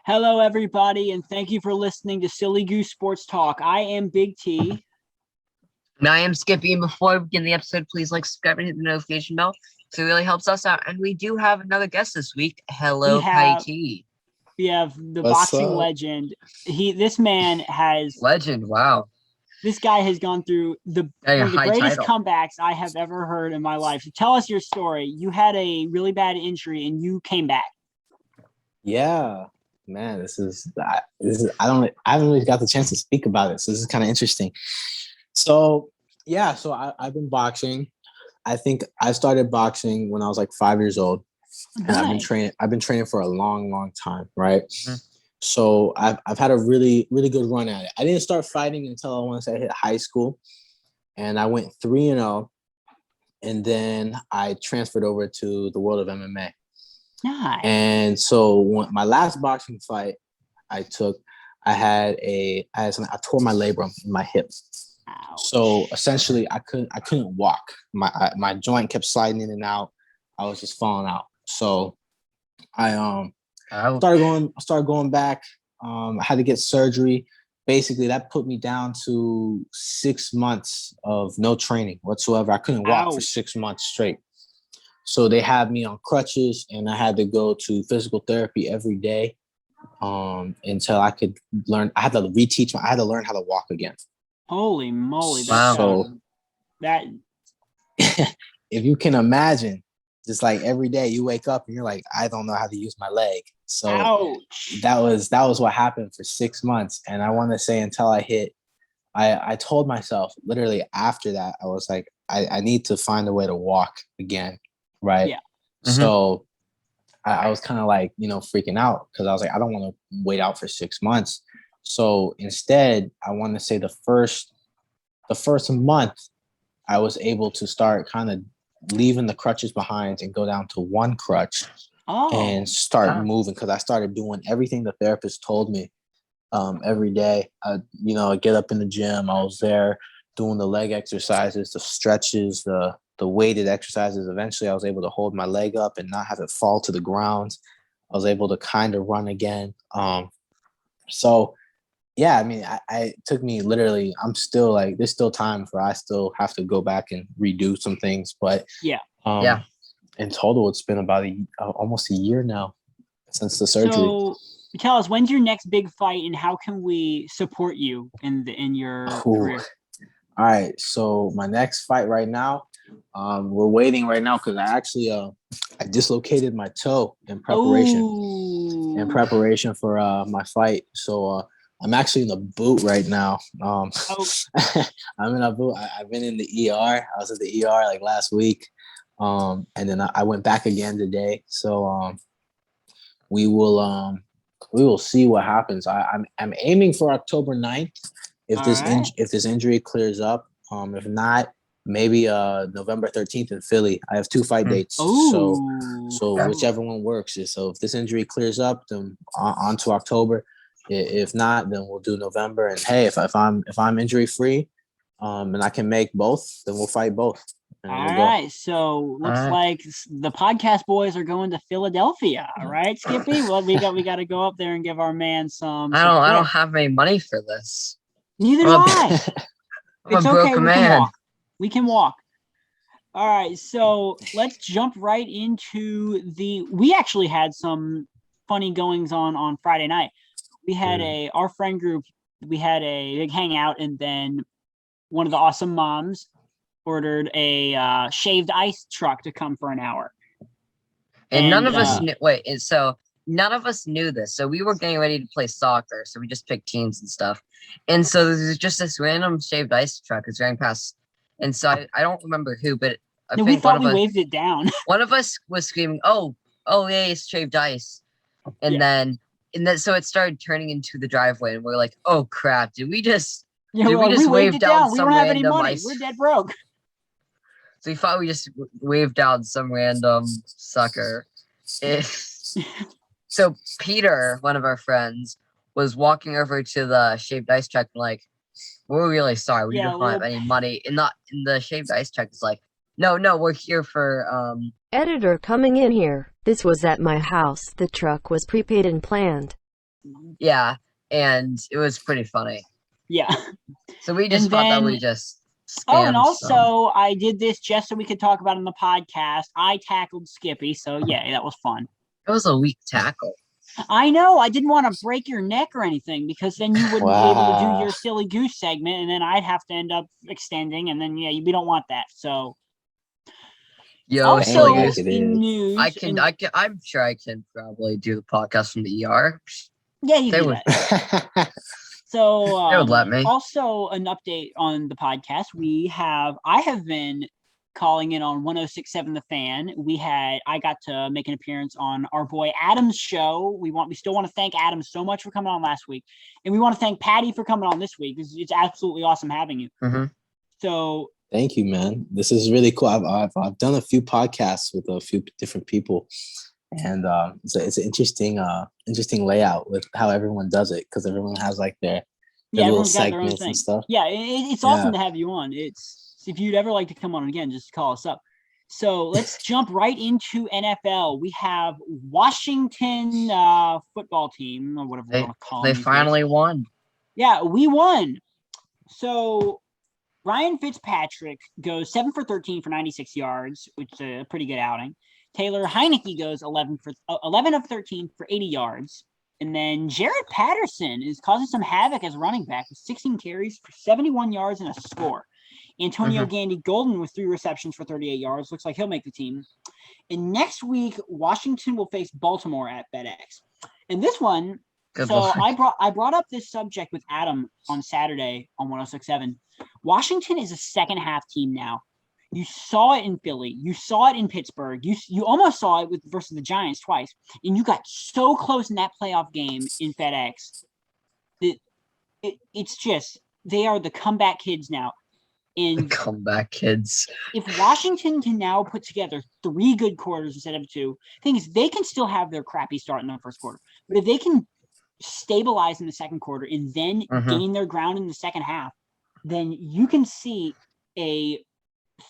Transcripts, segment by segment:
Hello, everybody, and thank you for listening to Silly Goose Sports Talk. I am Big T. And I am Skippy, and before we begin the episode, please subscribe, and hit the notification bell. So it really helps us out. And we do have another guest this week. We Hello, Patty have T. we have the What's boxing up? legend. This man has Legend, wow. this guy has gone through Got one your of the high greatest title. comebacks I have ever heard in my life. So tell us your story. You had a really bad injury and you came back. Yeah, man, I haven't really got the chance to speak about it, so this is kind of interesting. I've been boxing. I think I started boxing when I was like 5 years old, and Nice. I've been training for a long, long time, right? Mhm. So I've had a really, really good run at it. I didn't start fighting until I want to say I hit high school, and I went 3-0, and then I transferred over to the world of MMA. Nice. And so my last boxing fight I took, I tore my labrum in my hip. Ouch. So essentially I couldn't walk. My joint kept sliding in and out. I was just falling out. So I started going back. I had to get surgery. Basically that put me down to 6 months of no training whatsoever. I couldn't walk for Ouch. 6 months straight. So they had me on crutches, and I had to go to physical therapy every day until I could learn. I had to learn how to walk again. Holy moly. Wow. So That if you can imagine, just like every day you wake up and you're like, I don't know how to use my leg. So ouch. that was what happened for 6 months. And I want to say until I told myself literally after that, I was like, I need to find a way to walk again. Right. Yeah. Mhm. So I was kind of like, freaking out because I was like, I don't want to wait out for 6 months. So instead, I want to say the first month, I was able to start kind of leaving the crutches behind and go down to one crutch and start moving, because I started doing everything the therapist told me every day. I get up in the gym. I was there doing the leg exercises, the stretches, the weighted exercises. Eventually, I was able to hold my leg up and not have it fall to the ground. I was able to kind of run again. So yeah, I mean, it took me literally, I'm still like, there's still time for, I still have to go back and redo some things. But Yeah. In total, it's been about almost a year now since the surgery. So tell us, when's your next big fight and how can we support you in your career? All right. So my next fight right now, we're waiting right now because I dislocated my toe in preparation for my fight. So I'm actually in the boot right now. I'm in a boot. I've been in the ER. I was at the ER like last week. And then I went back again today. So we will see what happens. I'm aiming for October 9th if this injury clears up. If not, maybe November 13th in Philly. I have 2 fight dates. So whichever one works. So if this injury clears up, then on to October. If not, then we'll do November. And hey, if I'm injury free, and I can make both, then we'll fight both. All right. So looks like the podcast boys are going to Philadelphia. All right, Skippy. Well, we got to go up there and give our man some. I don't have any money for this. Neither do I. I'm a broken man. We can walk. All right. So let's jump right into we actually had some funny goings on Friday night. We had our friend group. We had a big hangout, and then one of the awesome moms ordered a shaved ice truck to come for an hour. And none of us knew. So none of us knew this. So we were getting ready to play soccer. So we just picked teams and stuff. And so there's just this random shaved ice truck that's running past. And so I don't remember who, but we thought we waved it down. One of us was screaming, "Oh, yeah, it's shaved ice!" And then so it started turning into the driveway, and we're like, "Oh crap! Did we just wave down? We don't have any money. We're dead broke." So we thought we just waved down some random sucker. So Peter, one of our friends, was walking over to the shaved ice truck and like, we're really sorry. We don't have any money. And the shaved ice truck is like, no, we're here for Editor coming in here. This was at my house. The truck was prepaid and planned. Yeah, and it was pretty funny. Yeah. So we just And thought that we then- just Oh, and scammed some. also I did this just so we could talk about it in the podcast. I tackled Skippy, so yeah, that was fun. It was a weak tackle. I know. I didn't want to break your neck or anything because then you wouldn't be able to do your silly goose segment, and then I'd have to end up extending, and then we don't want that. So Yo, also Silly Goose, in news, I'm sure I can probably do the podcast from the ER. Yeah, you They do would- that. So They would let me. Also an update on the podcast. I have been calling in on 106.7 The Fan. I got to make an appearance on our boy Adam's show. We still want to thank Adam so much for coming on last week. And we want to thank Patty for coming on this week. It's absolutely awesome having you. Mm-hmm. So thank you, man. This is really cool. I've done a few podcasts with a few different people, and it's an interesting layout with how everyone does it, because everyone has like their little segments and stuff. Yeah, it's awesome to have you on. If you'd ever like to come on again, just call us up. So let's jump right into NFL. We have Washington football team, or whatever we want to call them. They finally won. Yeah, we won. So Ryan Fitzpatrick goes 7 for 13 for 96 yards, which is a pretty good outing. Taylor Heineke goes 11 of 13 for 80 yards. And then Jared Patterson is causing some havoc as running back with 16 carries for 71 yards and a score. Antonio Gandy Golden with 3 receptions for 38 yards. Looks like he'll make the team. And next week, Washington will face Baltimore at FedEx. And this one, I brought up this subject with Adam on Saturday on 106.7. Washington is a second half team now. You saw it in Philly. You saw it in Pittsburgh. You almost saw it versus the Giants twice. And you got so close in that playoff game in FedEx. It's just, they are the comeback kids now. And the comeback kids. If Washington can now put together 3 good quarters instead of 2, the thing is they can still have their crappy start in the first quarter. But if they can stabilize in the second quarter and then gain their ground in the second half, then you can see a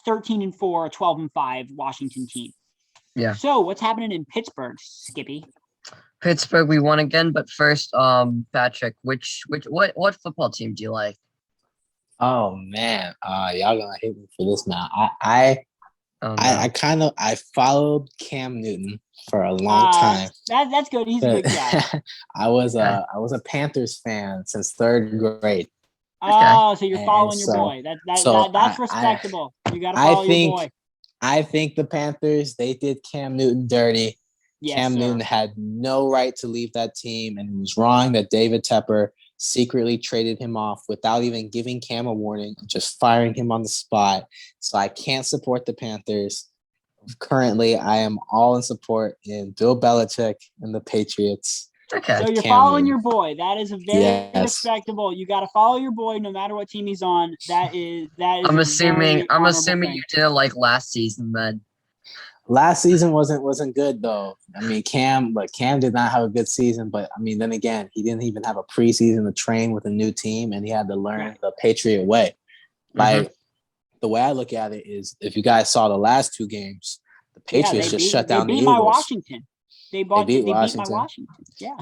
13-4, 12-5 Washington team. Yeah. So what's happening in Pittsburgh, Skippy? Pittsburgh, we won again, but first, Patrick, what football team do you like? Oh man, y'all gonna hate me for this now. I followed Cam Newton for a long time. That's good. He's a good guy. I was a Panthers fan since 3rd grade. Oh, so you're following your boy. That's respectable. You got to follow your boy. I think the Panthers, they did Cam Newton dirty. Yes, Cam Newton had no right to leave that team, and it was wrong that David Tepper secretly traded him off without even giving Cam a warning, just firing him on the spot. So I can't support the Panthers. Currently, I am all in support in Bill Belichick and the Patriots. Okay. So you're following your boy. That is a very respectable. You got to follow your boy no matter what team he's on. That is. I'm assuming you didn't like last season then. Last season wasn't good though. I mean, Cam did not have a good season. But I mean, then again, he didn't even have a preseason to train with a new team, and he had to learn the Patriot way. Like the way I look at it is, if you guys saw the last 2 games, the Patriots just shut down the Eagles. They beat my Washington. They beat my Washington. Yeah.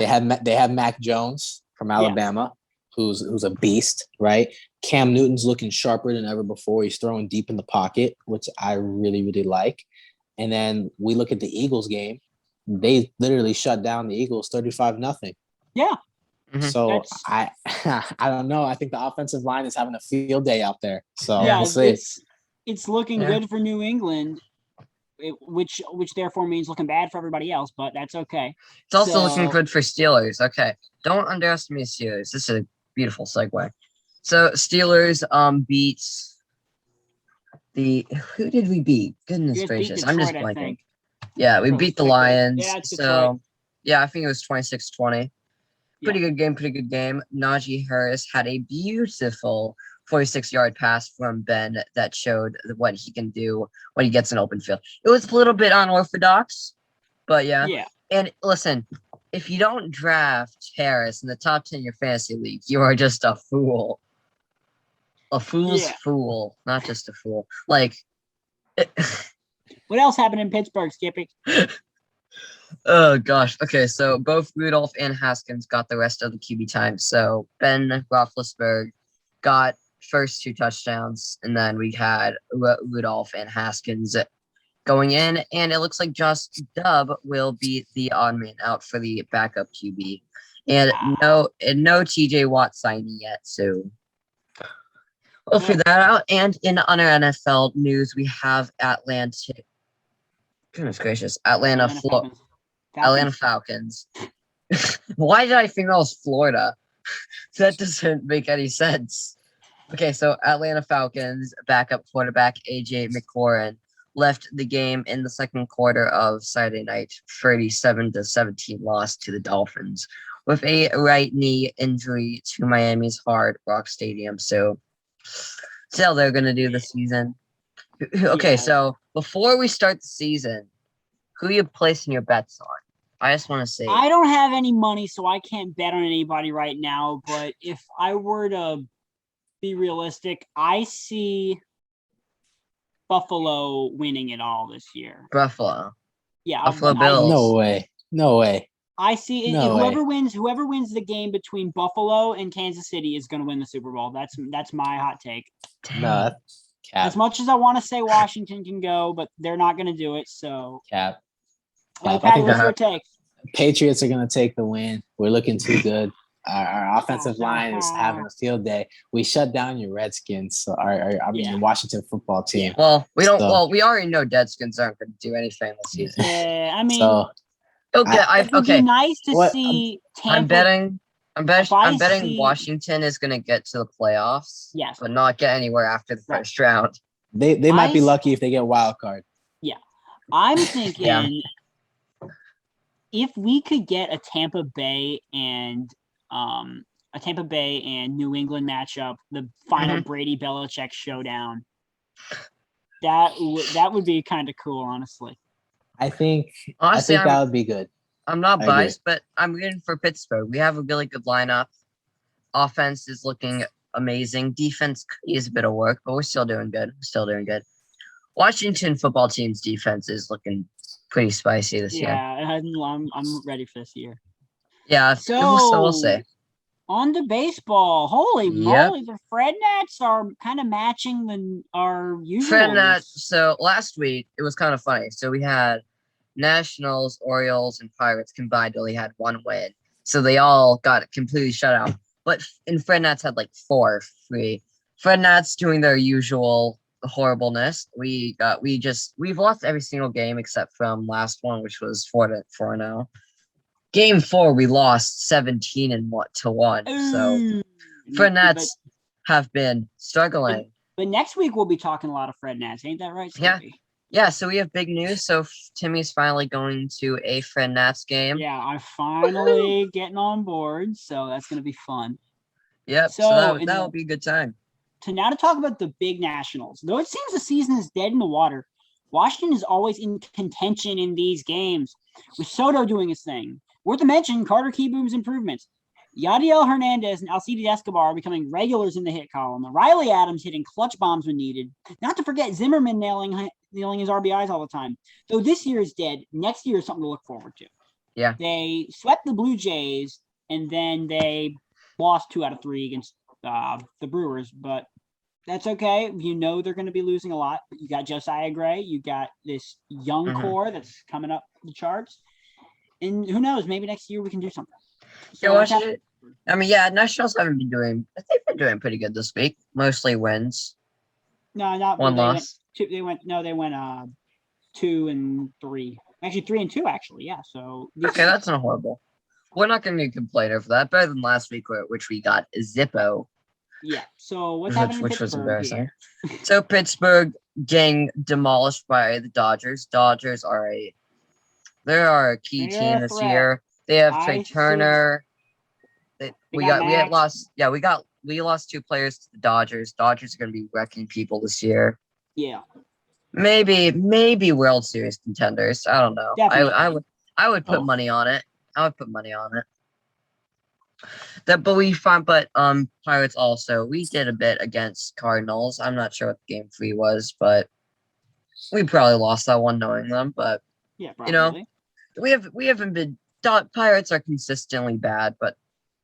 They have Mac Jones from Alabama, who's a beast, right? Cam Newton's looking sharper than ever before. He's throwing deep in the pocket, which I really, really like. And then we look at the Eagles game. They literally shut down the Eagles 35-0. Yeah. So I don't know. I think the offensive line is having a field day out there. So we'll see. It's looking good for New England, which therefore means looking bad for everybody else, but that's okay. It's also looking good for Steelers. Okay. Don't underestimate Steelers. This is a beautiful segue. So Steelers beats who did we beat? Goodness gracious. Detroit, I'm just blanking. Yeah, we beat the Lions. Yeah, so I think it was 26-20. Pretty good game. Najee Harris had a beautiful 46-yard pass from Ben that showed what he can do when he gets an open field. It was a little bit unorthodox, but yeah. And listen, if you don't draft Harris in the top 10 of your fantasy league, you are just a fool. A fool's fool, not just a fool. Like, what else happened in Pittsburgh, Skippy? Oh gosh. Okay, so both Rudolph and Haskins got the rest of the QB time. So Ben Roethlisberger got first 2 touchdowns, and then we had Rudolph and Haskins going in, and it looks like Josh Dubb will be the odd man out for the backup QB, and no TJ Watt signing yet. So we'll figure that out. And in other NFL news, we have Atlantic. Goodness gracious, Atlanta Falcons. Why did I think that was Florida? That doesn't make any sense. Okay, so Atlanta Falcons backup quarterback AJ McLaurin left the game in the second quarter of Saturday night, 37-17 loss to the Dolphins with a right knee injury to Miami's Hard Rock Stadium. So, see how they're going to do this season. Okay, so before we start the season, who are you placing your bets on? I just want to say. I don't have any money, so I can't bet on anybody right now. But if I were to be realistic, I see Buffalo winning it all this year. Buffalo. Yeah. Buffalo Bills. No way. I see whoever wins the game between Buffalo and Kansas City is going to win the Super Bowl. That's my hot take. No, that's cap. As much as I want to say Washington can go, but they're not going to do it. So cap. Pat, what's your take? Patriots are going to take the win. We're looking too good. Our offensive line is having a field day. We shut down your Redskins, so your Washington football team. Well, we don't. Well, we already know Deadskins aren't going to do anything this season. Yeah, I mean, it would be nice to see Tampa. I'm betting Washington is going to get to the playoffs. Yes, but not get anywhere after the first round. They might be lucky if they get wild card. Yeah, I'm thinking if we could get a Tampa Bay and New England matchup, the final Brady Belichick showdown, that would be kind of cool, honestly. I think that would be good. I'm not biased, but I'm rooting for Pittsburgh. We have a really good lineup. Offense is looking amazing. Defense is a bit of work, but we're still doing good. Washington football team's defense is looking pretty spicy this year. Yeah, I'm ready for this year. Yeah, so we'll say. On to baseball. Holy moly, the Fred Nats are kind of matching our usual. Fred Nats. So last week it was kind of funny. So we had Nationals, Orioles, and Pirates combined only had 1 win. So they all got completely shut out. But Fred Nats had like 4 free. Fred Nats doing their usual horribleness. We've lost every single game except from last one, which was 4-0. Game 4, we lost 17-1. So Fred Nats have been struggling. But next week we'll be talking a lot of Fred Nats, ain't that right, Skippy? Yeah. So we have big news. So Timmy's finally going to a Fred Nats game. Yeah, I'm finally getting on board. So that's gonna be fun. Yep. So that will be a good time. To talk about the big Nationals. Though it seems the season is dead in the water, Washington is always in contention in these games, with Soto doing his thing. Worth a mention, Carter Kieboom's improvements. Yadiel Hernandez and Alcides Escobar are becoming regulars in the hit column. Riley Adams hitting clutch bombs when needed. Not to forget Zimmerman nailing his RBIs all the time. Though this year is dead, next year is something to look forward to. Yeah. They swept the Blue Jays, and then they lost 2 out of 3 against the Brewers, but that's okay. You know they're going to be losing a lot. But you got Josiah Gray. You got this young core that's coming up the charts. And who knows? Maybe next year we can do something. So Nationals haven't been doing. They've been doing pretty good this week. Mostly wins. No, not 1 loss. They went 2-3. Actually, 3-2. Actually, yeah. So okay, that's not horrible. We're not going to be complaining for that. Better than last week, which we got Zippo. Yeah. So what's happening? Which was embarrassing. So Pittsburgh getting demolished by the Dodgers. Dodgers are a key team this year. They have Trey Turner. We lost 2 players to the Dodgers. Dodgers are going to be wrecking people this year. Yeah. Maybe World Series contenders. I don't know. Definitely. I would put money on it. Pirates also. We did a bit against Cardinals. I'm not sure what Game 3 was, but we probably lost that one knowing them. But yeah, probably. we haven't been. Pirates are consistently bad, but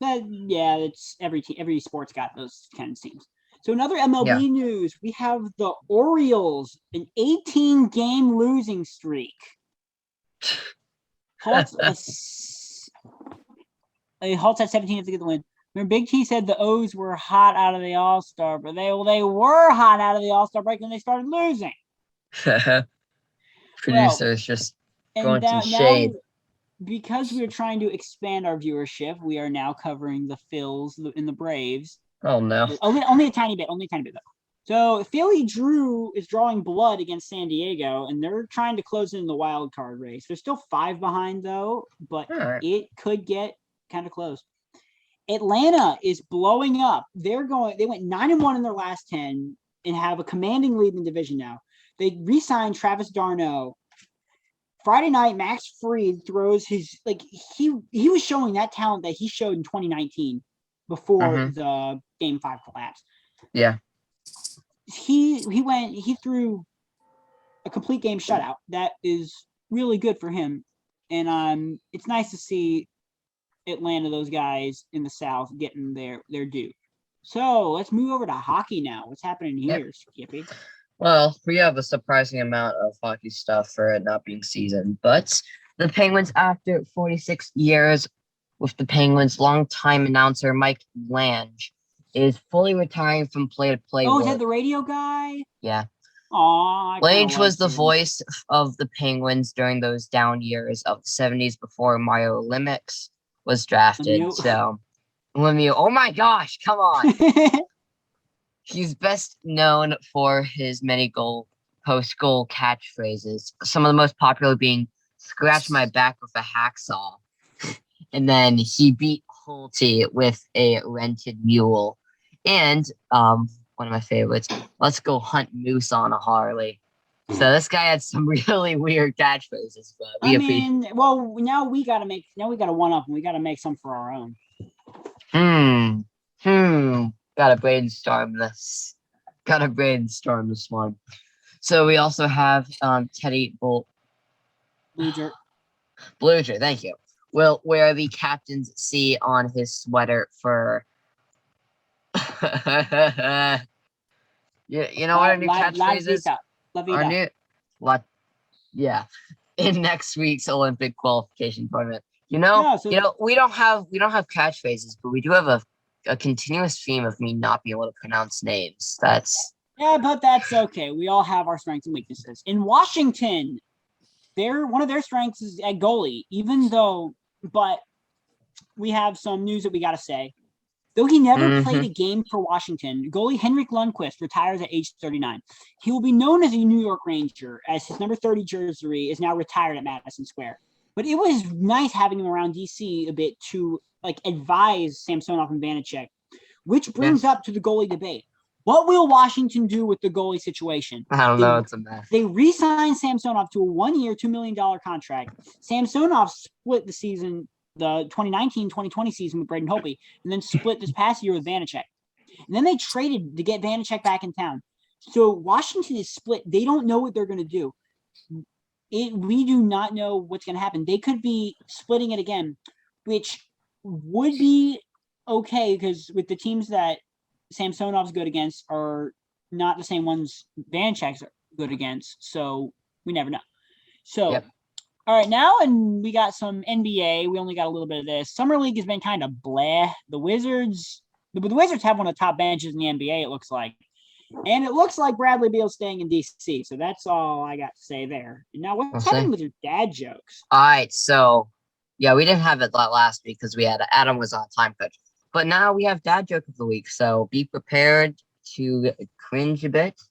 it's every sport's got those kind of teams. So another MLB news, we have the Orioles, an 18-game losing streak. Halts at 17 to get the win. Remember, Big T said the O's were hot out of the All-Star, but they were hot out of the All-Star break when they started losing. Producers just going some shade. Because we're trying to expand our viewership, we are now covering the Phils and the Braves. Oh no! Only a tiny bit though. So Philly is drawing blood against San Diego, and they're trying to close in the wild card race. They're still 5 behind though, but it could get kind of close. Atlanta is blowing up. They went 9-1 in their last 10 and have a commanding lead in the division now. They re-signed Travis d'Arnaud. Friday night, Max Fried throws his he was showing that talent that he showed in 2019 before the Game 5 collapse. Yeah. He threw a complete game shutout. That is really good for him. And it's nice to see Atlanta, those guys in the South, getting their due. So let's move over to hockey now. What's happening here, Skippy? Well, we have a surprising amount of hockey stuff for it not being season, but the Penguins, after 46 years with the Penguins, longtime announcer Mike Lange is fully retiring from play-to-play. Oh, is that the radio guy? Yeah. Aw, Lange was the voice of the Penguins during those down years of the 70s before Mario Lemieux was drafted. Lemieux. So, Lemieux, oh my gosh, come on. He's best known for his many post-goal catchphrases, some of the most popular being "scratch my back with a hacksaw," and then he beat Holtby with a rented mule, and one of my favorites, "let's go hunt moose on a Harley." So this guy had some really weird catchphrases, but now we gotta one up, and we gotta make some for our own. Gotta brainstorm this one. So we also have Teddy Bluger, thank you. Will wear the captain's C on his sweater for you know what our new catchphrase is? In next week's Olympic qualification tournament. We don't have catchphrases, but we do have a continuous theme of me not being able to pronounce names. But that's okay. We all have our strengths and weaknesses. In Washington, one of their strengths is at goalie, but we have some news that we got to say. Though he never played a game for Washington, goalie Henrik Lundqvist retires at age 39. He will be known as a New York Ranger, as his number 30 jersey is now retired at Madison Square. But it was nice having him around DC a bit to advise Samsonov and Vanacek, which brings up to the goalie debate. What will Washington do with the goalie situation? I don't know. It's a mess. They re-signed Samsonov to a 1-year, $2 million contract. Samsonov split the season, the 2019-2020 season with Braden Holtby, and then split this past year with Vanacek. And then they traded to get Vanacek back in town. So Washington is split. They don't know what they're going to do. We do not know what's going to happen. They could be splitting it again, which would be okay because with the teams that Samsonov's good against are not the same ones Vanacek's are good against, so we never know. So, All right, now and we got some NBA. We only got a little bit of this. Summer League has been kind of bleh. The Wizards have one of the top benches in the NBA, it looks like. And it looks like Bradley Beal's staying in DC. So that's all I got to say there. Now, what's happening with your dad jokes? All right, so we didn't have it last week because Adam was on time crunch. But now we have dad joke of the week, so be prepared to cringe a bit.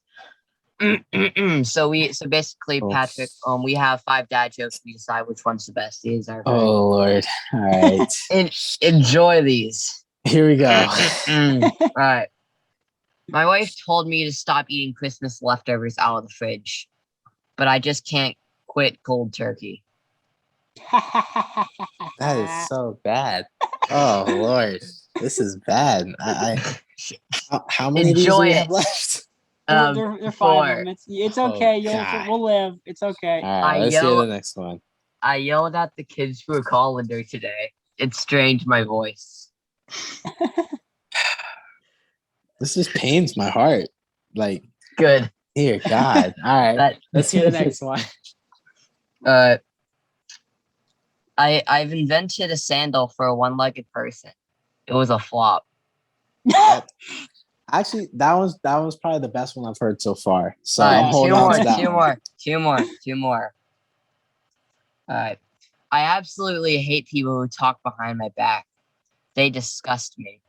So basically, Patrick, we have 5 dad jokes. We decide which one's the best. These are Lord! All right, enjoy these. Here we go. All right. My wife told me to stop eating Christmas leftovers out of the fridge, but I just can't quit cold turkey. That is so bad. Oh Lord, this is bad. How many of these do we have left? They're 5 of them. It's okay. We'll live. It's okay. All right, let's see the next one. I yelled at the kids for a colander today. It strained my voice. This just pains my heart. Like, Good. dear God. All right. Let's hear the next one. I've invented a sandal for a one-legged person. It was a flop. Actually, that was probably the best one I've heard so far. So All right, I'm holding on to that one. two more. All right. I absolutely hate people who talk behind my back. They disgust me.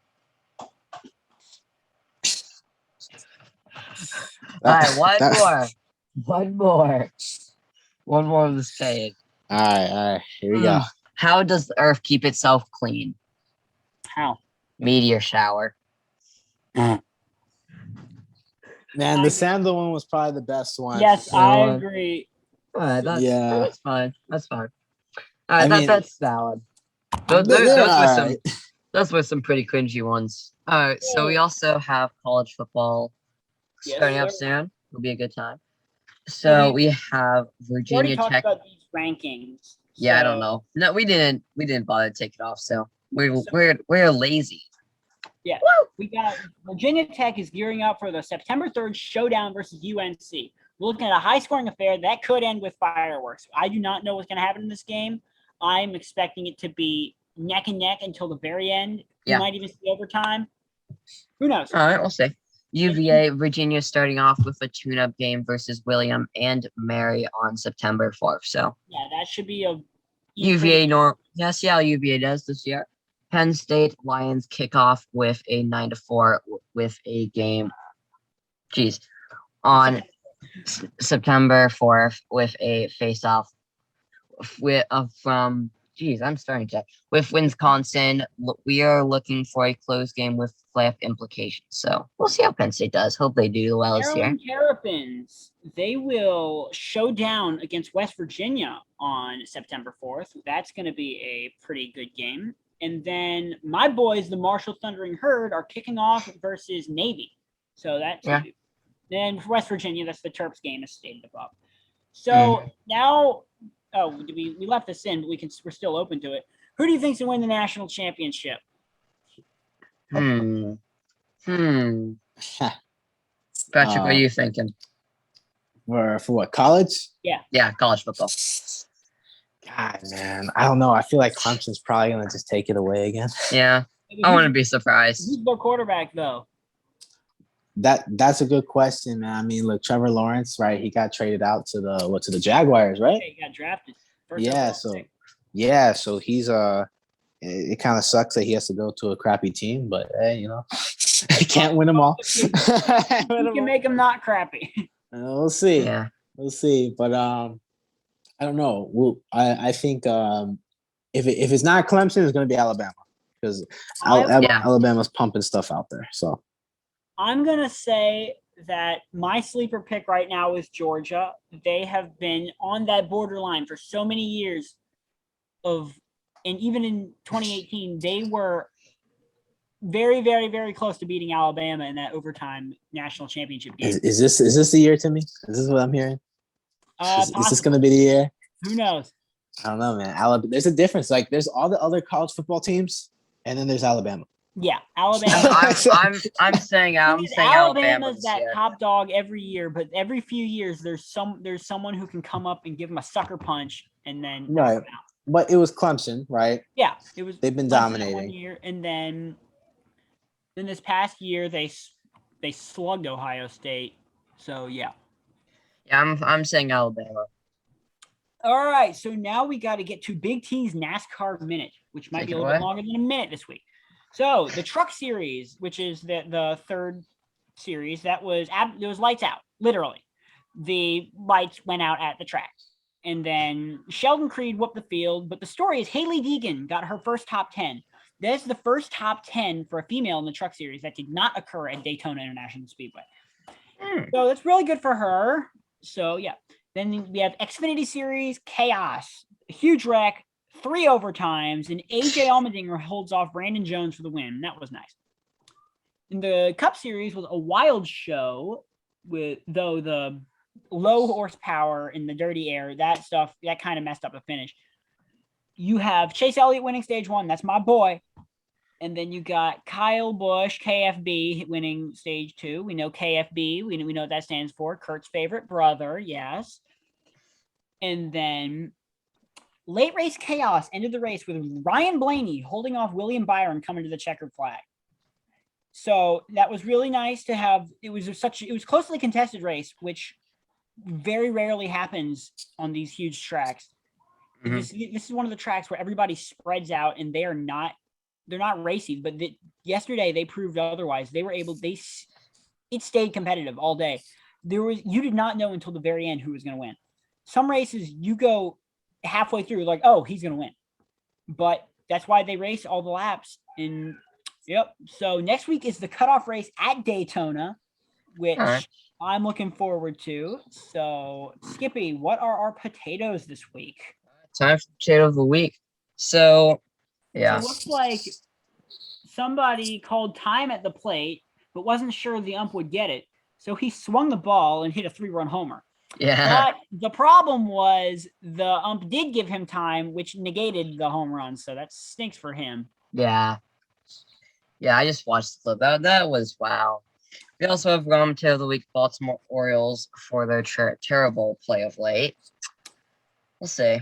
All right, one more of this page. All right. Here we go. How does the Earth keep itself clean? How? Meteor shower. Man, the sandal one was probably the best one. Yes, I agree. That's fine. That's fine. All right, that's valid. Those were some pretty cringy ones. All right, so we also have college football starting up soon. It'll be a good time. So we have Virginia Tech. Tech. About these rankings. Yeah, I don't know. No, we didn't bother to take it off. So we're lazy. Yeah, we got Virginia Tech is gearing up for the September 3rd showdown versus UNC. We're looking at a high-scoring affair that could end with fireworks. I do not know what's going to happen in this game. I'm expecting it to be neck and neck until the very end. You might even see overtime. Who knows? All right, we'll see. UVA, Virginia starting off with a tune-up game versus William and Mary on September 4th. So yeah, that should be a UVA Yes, yeah, UVA does this year. Penn State Lions kick off with a 9-4 with a game. On September 4th with a face-off from with Wisconsin. We are looking for a close game with playoff implications. So we'll see how Penn State does. Hope they do well this year. Terrapins, they will show down against West Virginia on September 4th. That's going to be a pretty good game. And then my boys, the Marshall Thundering Herd, are kicking off versus Navy. So that's then for West Virginia, that's the Terps game as stated above. So now, we left this in, but we're still open to it. Who do you think's going to win the national championship? Patrick, what are you thinking? For what, college? Yeah, college football. God, man, I don't know. I feel like Clemson's probably gonna just take it away again. Yeah, I wouldn't be surprised. Who's their quarterback though? That's a good question, man. I mean, look, Trevor Lawrence, right? He got traded out to the Jaguars, right? Yeah, he got drafted. So he's it kind of sucks that he has to go to a crappy team, but hey, he can't win them all. You can make him not crappy. We'll see. Yeah, we'll see. But I don't know. I think if it's not Clemson, it's going to be Alabama because Alabama's pumping stuff out there. So I'm going to say that my sleeper pick right now is Georgia. They have been on that borderline for so many years and even in 2018, they were very, very, very close to beating Alabama in that overtime national championship game. Is this the year, Timmy? Is this what I'm hearing? Is this going to be the year? Who knows? I don't know, man. Alabama. There's a difference. Like, there's all the other college football teams, and then there's Alabama. Yeah, Alabama. I'm saying Alabama's that top dog every year, but every few years there's someone who can come up and give them a sucker punch, and then right. But it was Clemson, right? Yeah, it was. They've been dominating 1 year, and then this past year they slugged Ohio State. So yeah. Yeah, I'm saying Alabama. All right, so now we got to get to Big T's NASCAR Minute, which might be a little bit longer than a minute this week. So the Truck Series, which is the third series, there was lights out, literally. The lights went out at the track. And then Sheldon Creed whooped the field. But the story is Hailie Deegan got her first top 10. That's the first top 10 for a female in the Truck Series that did not occur at Daytona International Speedway. So that's really good for her. So, yeah. Then we have Xfinity Series, Chaos, a huge wreck, 3 overtimes, and AJ Allmendinger holds off Brandon Jones for the win. That was nice. And the Cup Series was a wild show, though the low horsepower in the dirty air, that kind of messed up the finish. you have Chase Elliott winning stage 1. That's my boy. And then you got Kyle Busch, KFB, winning stage 2. We know KFB. We know what that stands for. Kurt's favorite brother. Yes. And then late race chaos ended the race with Ryan Blaney holding off William Byron coming to the checkered flag. So that was really nice to have. It was closely contested race, which very rarely happens on these huge tracks. Mm-hmm. This is one of the tracks where everybody spreads out and they're not racing. But yesterday they proved otherwise. It stayed competitive all day. You did not know until the very end who was going to win. Some races you go halfway through like, oh, he's going to win. But that's why they race all the laps. And yep. So next week is the cutoff race at Daytona, which I'm looking forward to. So Skippy, what are our potatoes this week? Time for potato of the week. So yeah. So it looks like somebody called time at the plate, but wasn't sure the ump would get it. So he swung the ball and hit a 3-run homer. Yeah. But the problem was the ump did give him time, which negated the home run. So that stinks for him. Yeah. Yeah, I just watched the clip. That was wow. We also have potato of the week, Baltimore Orioles, for their terrible play of late. We'll see.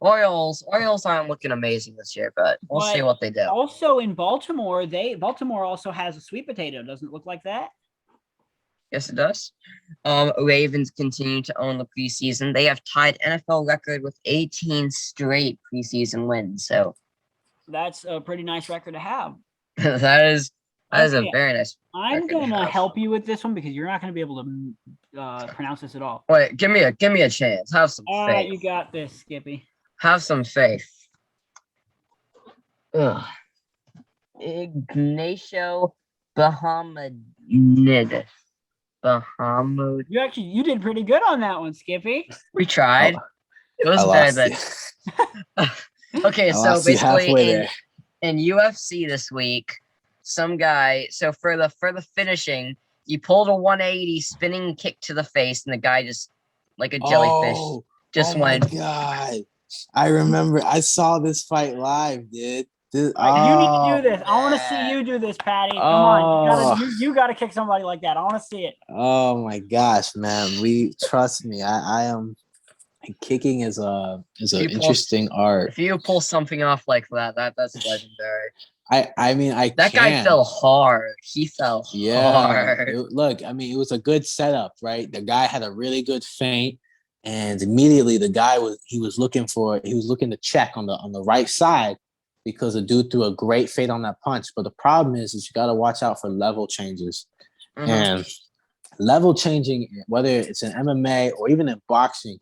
Orioles aren't looking amazing this year, but we'll see what they do. Also in Baltimore, Baltimore also has a sweet potato. Doesn't it look like that? Yes, it does. Ravens continue to own the preseason. They have tied NFL record with 18 straight preseason wins. So that's a pretty nice record to have. that is a very nice. I'm gonna help you with this one because you're not gonna be able to pronounce this at all. Wait, give me a chance. Have some faith. All right, you got this, Skippy. Have some faith. Ugh. Ignacio Bahamonid. You did pretty good on that one, Skippy. We tried. It was better than. Okay, so basically in UFC this week, some guy. So for the finishing, he pulled a 180 spinning kick to the face, and the guy just like a jellyfish went. Oh my god! I remember. I saw this fight live, dude. You need to do this. I want to see you do this, Patty. Come on, you gotta kick somebody like that. I want to see it. Oh my gosh, man! Trust me. I am. Kicking is an interesting art. If you pull something off like that, that's legendary. That guy fell hard. He fell hard. Look, it was a good setup, right? The guy had a really good feint, and immediately the guy was looking to check on the right side because the dude threw a great feint on that punch. But the problem is you got to watch out for level changes. Mm-hmm. And level changing, whether it's in MMA or even in boxing,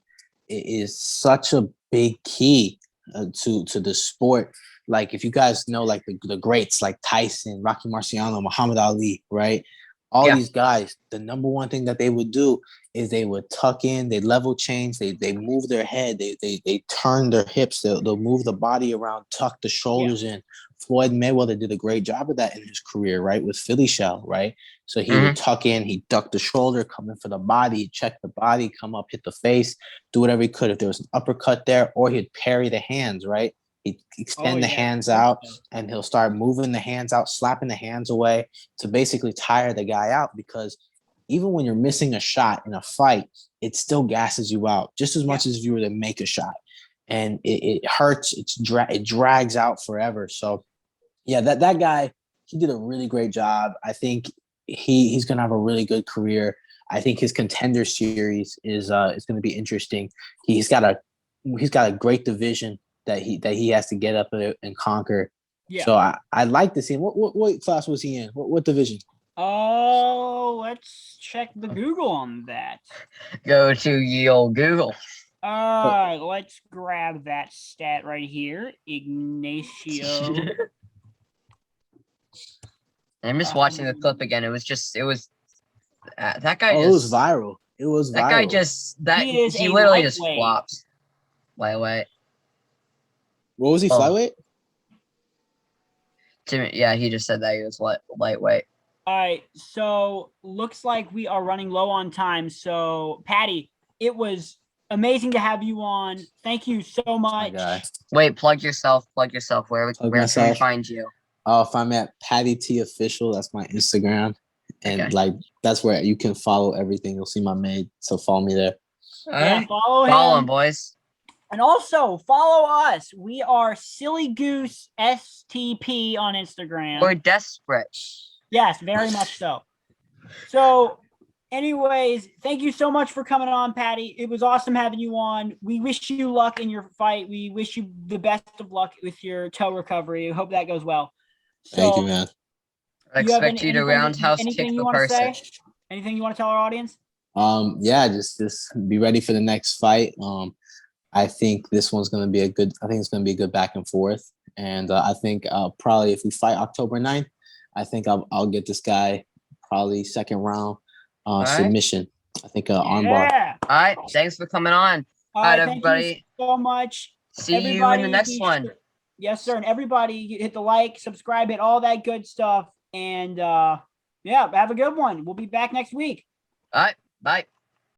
it is such a big key to the sport. Like if you guys know, like the greats like Tyson, Rocky Marciano, Muhammad Ali, right? All these guys, the number one thing that they would do is they would tuck in, they level change, they move their head, they turn their hips, they'll move the body around, tuck the shoulders in. Floyd Mayweather did a great job of that in his career, right? With Philly Shell, right? So he would tuck in, he'd duck the shoulder, come in for the body, check the body, come up, hit the face, do whatever he could. If there was an uppercut there, or he'd parry the hands, right? He'd extend the hands out and he'll start moving the hands out, slapping the hands away to basically tire the guy out, because even when you're missing a shot in a fight, it still gasses you out just as much as if you were to make a shot. And it hurts. It drags out forever. So, yeah, that guy, he did a really great job. I think he's going to have a really good career. I think his Contender Series is going to be interesting. He's got a great division that he has to get up and conquer. Yeah. So I'd like to see him. What class was he in? What division? Oh, let's check the Google on that. Go to ye old Google. Let's grab that stat right here. Ignacio. I'm just watching the clip again. It was that guy. It was viral. That guy he literally just flops. Flyweight. What was he? Flyweight? Yeah, he just said that he was lightweight. All right, so looks like we are running low on time. So, Patty, it was amazing to have you on. Thank you so My much. guy. Wait, plug yourself. Where can we myself. find you? Find me at Patty T Official. That's my Instagram. And Okay. like that's where you can follow everything. You'll see my maid. So follow me there. All Yeah, right. follow him, him. boys. And also follow us. We are Silly Goose STP on Instagram. We're desperate. Yes, very much so. So, anyways, thank you so much for coming on, Patty. It was awesome having you on. We wish you luck in your fight. We wish you the best of luck with your toe recovery. Hope that goes well. So, Thank you, man. I expect you to roundhouse kick anything you the want to person. say? Anything you want to tell our audience? Yeah, just be ready for the next fight. I think this one's gonna be it's gonna be a good back and forth. And I think probably if we fight October 9th, I think I'll get this guy probably second round submission. I think armbar. All right, thanks for coming on. All right, everybody. Thank you so much. See you in the next one. Yes, sir. And everybody hit the like, subscribe, hit all that good stuff. And yeah, have a good one. We'll be back next week. All right, bye.